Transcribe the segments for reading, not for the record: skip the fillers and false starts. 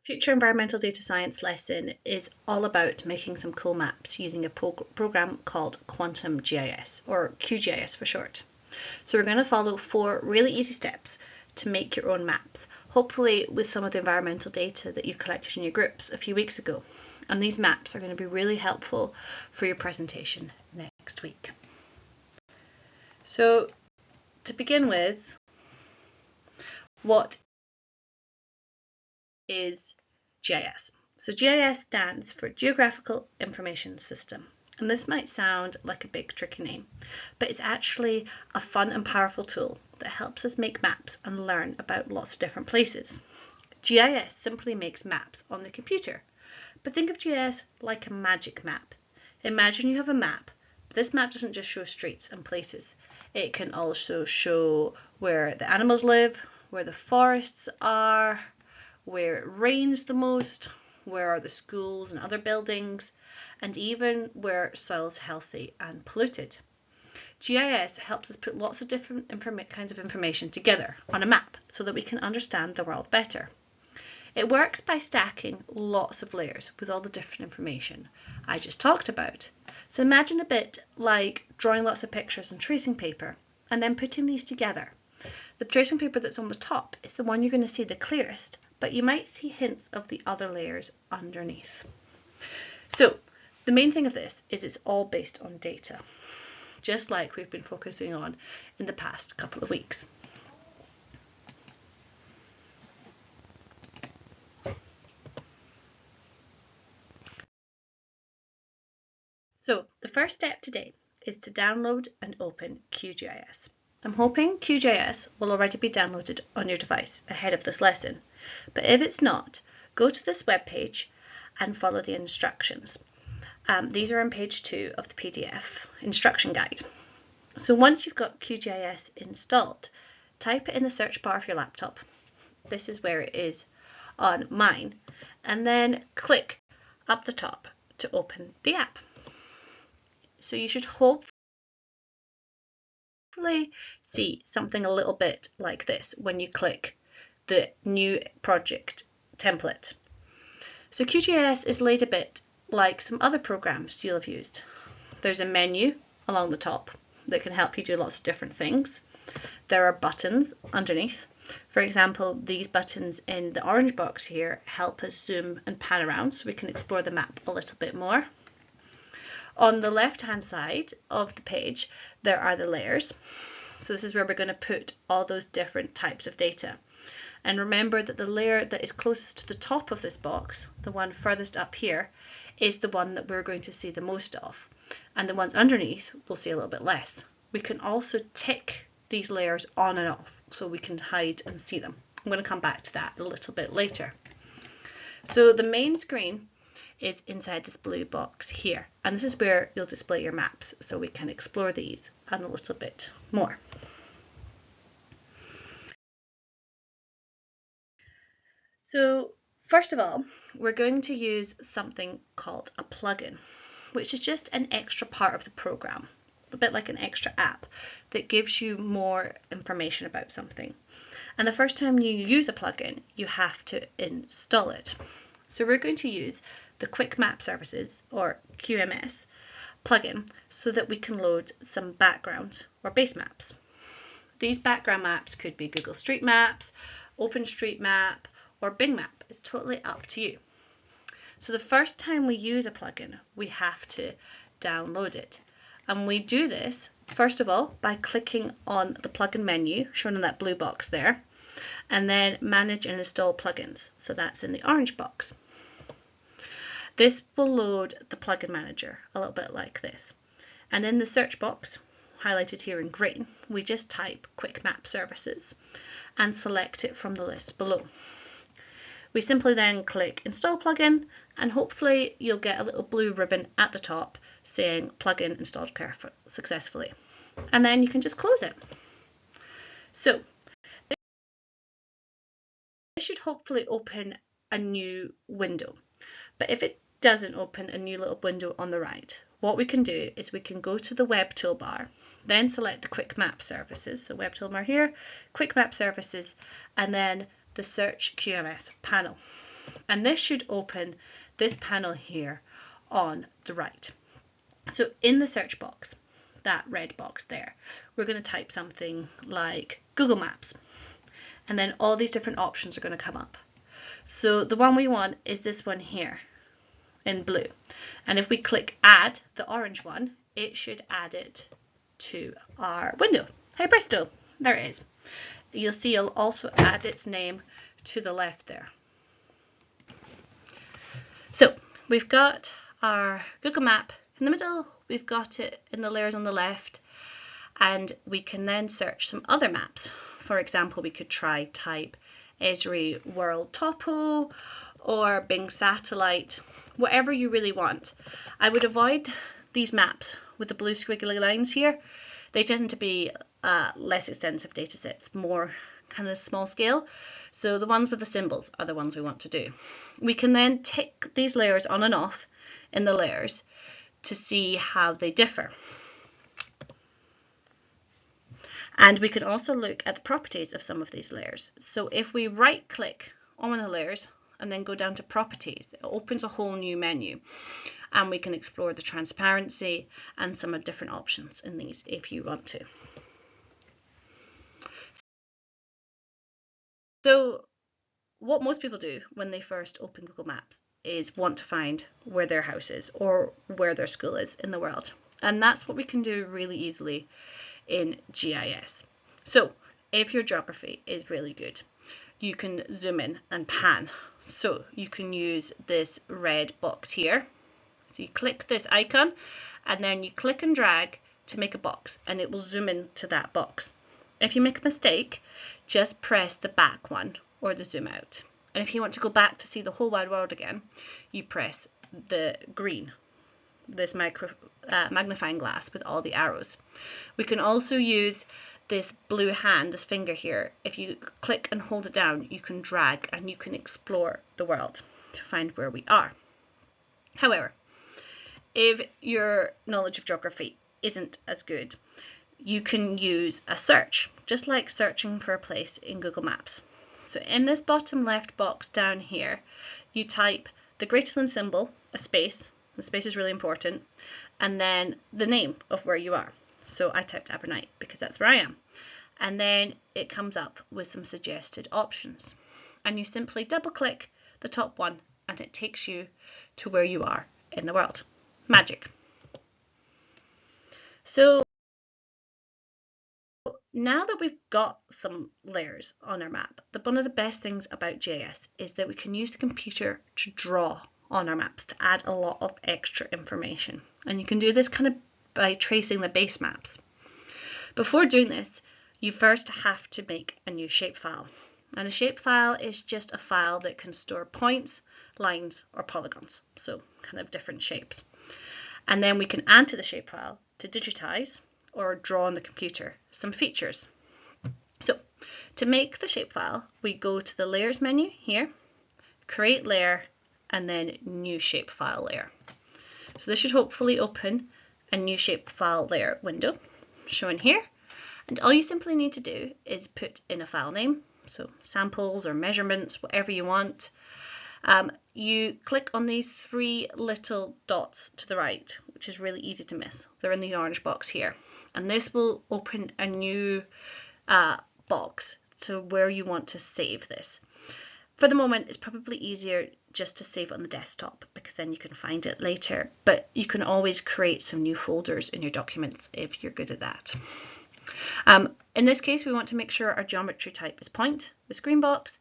Future Environmental Data Science lesson is all about making some cool maps using a program called Quantum GIS, or QGIS for short. So we're going to follow 4 really easy steps to make your own maps, hopefully with some of the environmental data that you collected in your groups a few weeks ago. And these maps are going to be really helpful for your presentation next week. So to begin with, what is GIS? So GIS stands for Geographical Information System. And this might sound like a big tricky name, but it's actually a fun and powerful tool that helps us make maps and learn about lots of different places. GIS simply makes maps on the computer, but think of GIS like a magic map. Imagine you have a map, but this map doesn't just show streets and places. It can also show where the animals live, where the forests are, where it rains the most, where are the schools and other buildings, and even where soil is healthy and polluted. GIS helps us put lots of different kinds of information together on a map so that we can understand the world better. It works by stacking lots of layers with all the different information I just talked about. So imagine a bit like drawing lots of pictures on tracing paper and then putting these together. The tracing paper that's on the top is the one you're going to see the clearest, but you might see hints of the other layers underneath. So the main thing of this is it's all based on data, just like we've been focusing on in the past couple of weeks. So the first step today is to download and open QGIS. I'm hoping QGIS will already be downloaded on your device ahead of this lesson, but if it's not, go to this webpage and follow the instructions. These are on page 2 of the PDF instruction guide. So once you've got QGIS installed, type it in the search bar of your laptop. This is where it is on mine, and then click up the top to open the app. So you should hopefully see something a little bit like this when you click the new project template. So QGIS is laid a bit like some other programs you'll have used. There's a menu along the top that can help you do lots of different things. There are buttons underneath. For example, these buttons in the orange box here help us zoom and pan around so we can explore the map a little bit more. On the left-hand side of the page, there are the layers. So this is where we're going to put all those different types of data. And remember that the layer that is closest to the top of this box, the one furthest up here, is the one that we're going to see the most of. And the ones underneath we'll see a little bit less. We can also tick these layers on and off so we can hide and see them. I'm going to come back to that a little bit later. So the main screen is inside this blue box here, and this is where you'll display your maps so we can explore these and a little bit more. So first of all, we're going to use something called a plugin, which is just an extra part of the program, a bit like an extra app that gives you more information about something. And the first time you use a plugin, you have to install it. So we're going to use the QuickMapSerivces, or QMS, plugin so that we can load some background or base maps. These background maps could be Google Street Maps, OpenStreetMap, or Bing Map. It's totally up to you. So the first time we use a plugin, we have to download it. And we do this, first of all, by clicking on the plugin menu, shown in that blue box there, and then manage and install plugins. So that's in the orange box. This will load the plugin manager a little bit like this. And in the search box, highlighted here in green, we just type QuickMapSerivces and select it from the list below. We simply then click Install Plugin, and hopefully you'll get a little blue ribbon at the top saying Plugin installed successfully. And then you can just close it. So this should hopefully open a new window. But if it doesn't open a new little window on the right, what we can do is we can go to the web toolbar, then select the QuickMapSerivces, so web toolbar here, QuickMapSerivces, and then the search QMS panel. And this should open this panel here on the right. So in the search box, that red box there, we're going to type something like Google Maps. And then all these different options are going to come up. So the one we want is this one here in blue. And if we click add, the orange one, it should add it to our window. Hey presto, there it is. You'll see it'll also add its name to the left there. So we've got our Google map in the middle, we've got it in the layers on the left, and we can then search some other maps. For example, we could try type Esri World Topo or Bing Satellite, whatever you really want. I would avoid these maps with the blue squiggly lines here. They tend to be less extensive data sets, more kind of small scale. So the ones with the symbols are the ones we want to do. We can then tick these layers on and off in the layers to see how they differ. And we can also look at the properties of some of these layers. So if we right click on one of the layers and then go down to properties, it opens a whole new menu, and we can explore the transparency and some of different options in these if you want to. So what most people do when they first open Google Maps is want to find where their house is or where their school is in the world. And that's what we can do really easily in GIS. So if your geography is really good, you can zoom in and pan. So you can use this red box here. So you click this icon and then you click and drag to make a box, and it will zoom into that box. If you make a mistake, just press the back one or the zoom out. And if you want to go back to see the whole wide world again, you press the green, this magnifying glass with all the arrows. We can also use this blue hand, this finger here. If you click and hold it down, you can drag and you can explore the world to find where we are. However, if your knowledge of geography isn't as good, you can use a search, just like searching for a place in Google Maps. So in this bottom left box down here, you type the greater than symbol, a space. The space is really important, and then the name of where you are. So I typed Abernite because that's where I am. And then it comes up with some suggested options. And you simply double click the top one and it takes you to where you are in the world. Magic. So now that we've got some layers on our map, one of the best things about GIS is that we can use the computer to draw on our maps to add a lot of extra information. And you can do this kind of by tracing the base maps. Before doing this, you first have to make a new shapefile. And a shapefile is just a file that can store points, lines, or polygons, so kind of different shapes. And then we can add to the shapefile to digitize or draw on the computer some features. So to make the shapefile, we go to the layers menu here, create layer, and then new shapefile layer. So this should hopefully open a new shapefile layer window shown here. And all you simply need to do is put in a file name, so samples or measurements, whatever you want. You click on these three little dots to the right, which is really easy to miss. They're in the orange box here. And this will open a new box to where you want to save this. For the moment, it's probably easier just to save it on the desktop because then you can find it later. But you can always create some new folders in your documents if you're good at that. In this case, we want to make sure our geometry type is point, this green box.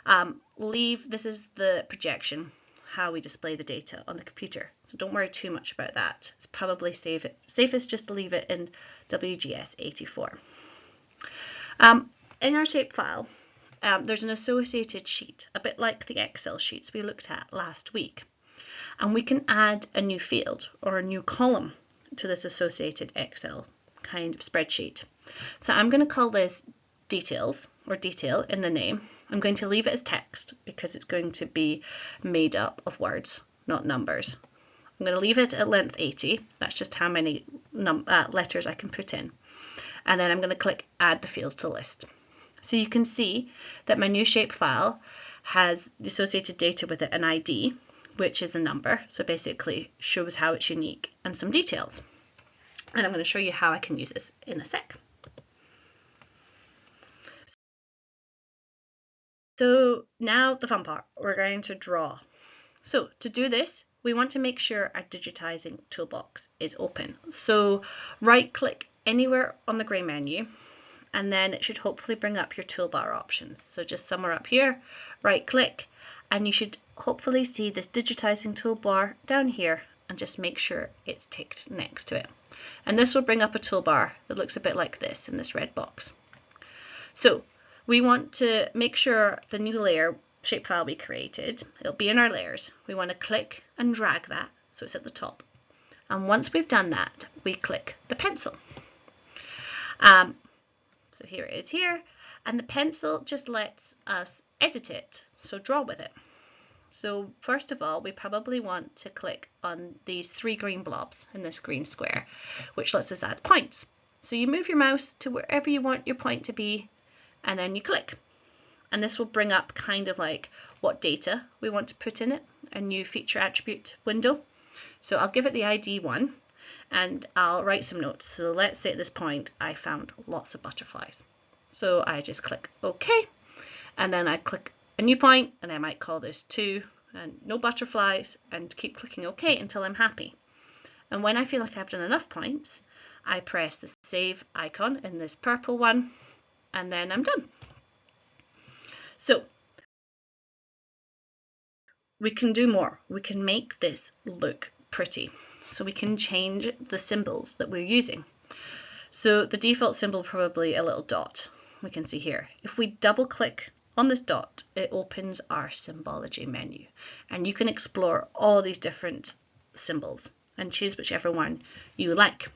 This is the projection, how we display the data on the computer. So don't worry too much about that. It's probably safest just to leave it in WGS 84. In our shapefile, there's an associated sheet, a bit like the Excel sheets we looked at last week. And we can add a new field or a new column to this associated Excel kind of spreadsheet. So I'm going to call this details or detail in the name. I'm going to leave it as text because it's going to be made up of words, not numbers. I'm going to leave it at length 80. That's just how many letters I can put in. And then I'm going to click add the fields to list. So you can see that my new shapefile has the associated data with it, an ID, which is a number, so basically shows how it's unique, and some details. And I'm going to show you how I can use this in a sec. So now the fun part, we're going to draw. So to do this, we want to make sure our digitising toolbox is open. So right click anywhere on the grey menu, and then it should hopefully bring up your toolbar options. So just somewhere up here, right click, and you should hopefully see this digitising toolbar down here, and just make sure it's ticked next to it. And this will bring up a toolbar that looks a bit like this in this red box. So we want to make sure the new layer shapefile we created, it'll be in our layers. We want to click and drag that so it's at the top. And once we've done that, we click the pencil. So here it is here, and the pencil just lets us edit it, so draw with it. So first of all, we probably want to click on these 3 green blobs in this green square, which lets us add points. So you move your mouse to wherever you want your point to be, and then you click. And this will bring up kind of like what data we want to put in it, a new feature attribute window. So I'll give it the ID 1, and I'll write some notes. So let's say at this point I found lots of butterflies. So I just click OK, and then I click a new point, and I might call this 2, and no butterflies, and keep clicking OK until I'm happy. And when I feel like I've done enough points, I press the save icon in this purple one, and then I'm done. So we can do more. We can make this look pretty. So we can change the symbols that we're using. So the default symbol probably a little dot, we can see here. If we double click on this dot, it opens our symbology menu, and you can explore all these different symbols and choose whichever one you like.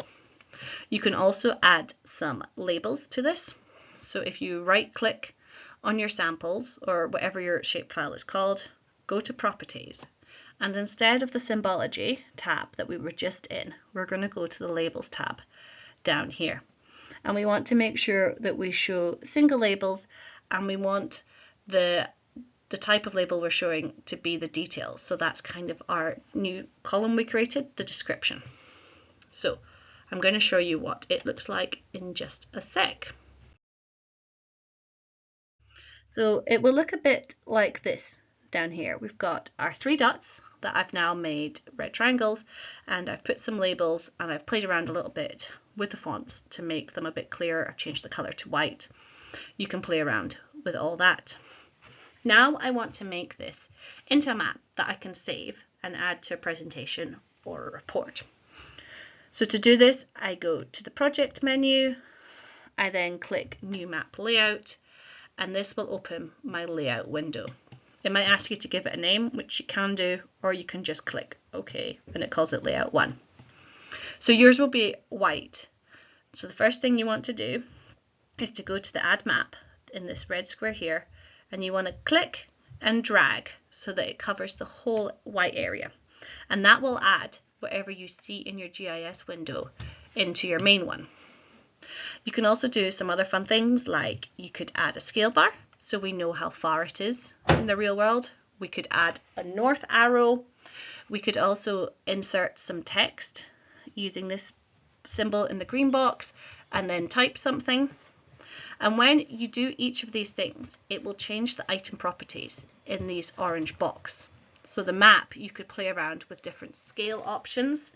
You can also add some labels to this. So if you right click on your samples or whatever your shapefile is called, go to properties, and instead of the symbology tab that we were just in, we're going to go to the labels tab down here. And we want to make sure that we show single labels, and we want the type of label we're showing to be the details. So that's kind of our new column we created, the description. So I'm going to show you what it looks like in just a sec. So it will look a bit like this down here. We've got our 3 dots that I've now made red triangles, and I've put some labels, and I've played around a little bit with the fonts to make them a bit clearer. I've changed the color to white. You can play around with all that. Now I want to make this into a map that I can save and add to a presentation or a report. So to do this, I go to the project menu, I then click new map layout, and this will open my layout window. It might ask you to give it a name, which you can do, or you can just click OK, and it calls it layout 1. So yours will be white. So the first thing you want to do is to go to the add map in this red square here, and you want to click and drag so that it covers the whole white area, and that will add whatever you see in your GIS window into your main one. You can also do some other fun things, like you could add a scale bar so we know how far it is in the real world. We could add a north arrow. We could also insert some text using this symbol in the green box and then type something. And when you do each of these things, it will change the item properties in these orange box. So the map, you could play around with different scale options.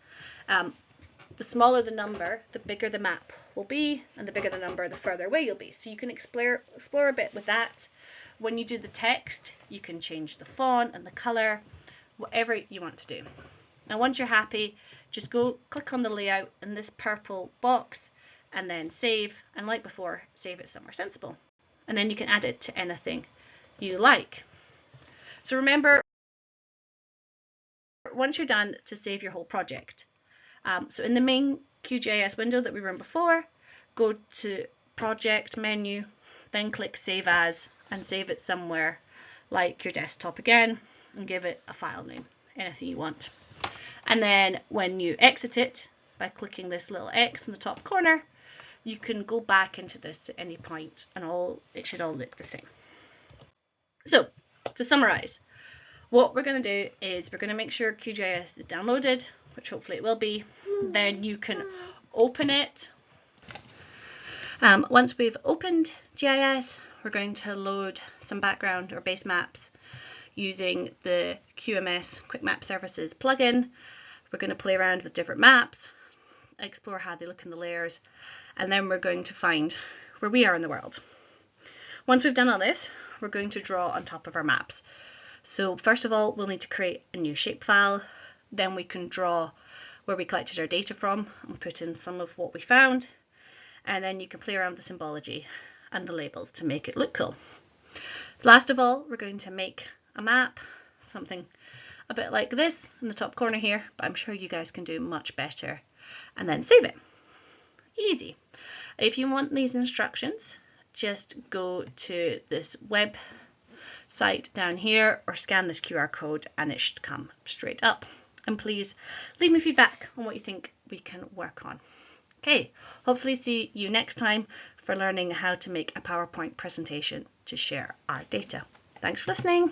The smaller the number, the bigger the map will be, and the bigger the number, the further away you'll be. So you can explore a bit with that. When you do the text, you can change the font and the color, whatever you want to do. Now once you're happy, just go click on the layout in this purple box, and then save, and like before, save it somewhere sensible. And then you can add it to anything you like. So remember, once you're done, to save your whole project. So in the main QGIS window that we were in before, go to project menu, then click save as, and save it somewhere like your desktop again, and give it a file name, anything you want. And then when you exit it, by clicking this little X in the top corner, you can go back into this at any point, and it should all look the same. So to summarize, what we're going to do is we're going to make sure QGIS is downloaded, which hopefully it will be. Then you can open it. Once we've opened GIS, we're going to load some background or base maps using the QMS QuickMapSerivces plugin. We're going to play around with different maps, explore how they look in the layers, and then we're going to find where we are in the world. Once we've done all this, we're going to draw on top of our maps. So first of all, we'll need to create a new shapefile. Then we can draw where we collected our data from and put in some of what we found. And then you can play around with the symbology and the labels to make it look cool. Last of all, we're going to make a map, something a bit like this in the top corner here, but I'm sure you guys can do much better, and then save it. Easy. If you want these instructions, just go to this web site down here or scan this QR code and it should come straight up. And please leave me feedback on what you think we can work on. Okay, hopefully see you next time for learning how to make a PowerPoint presentation to share our data. Thanks for listening.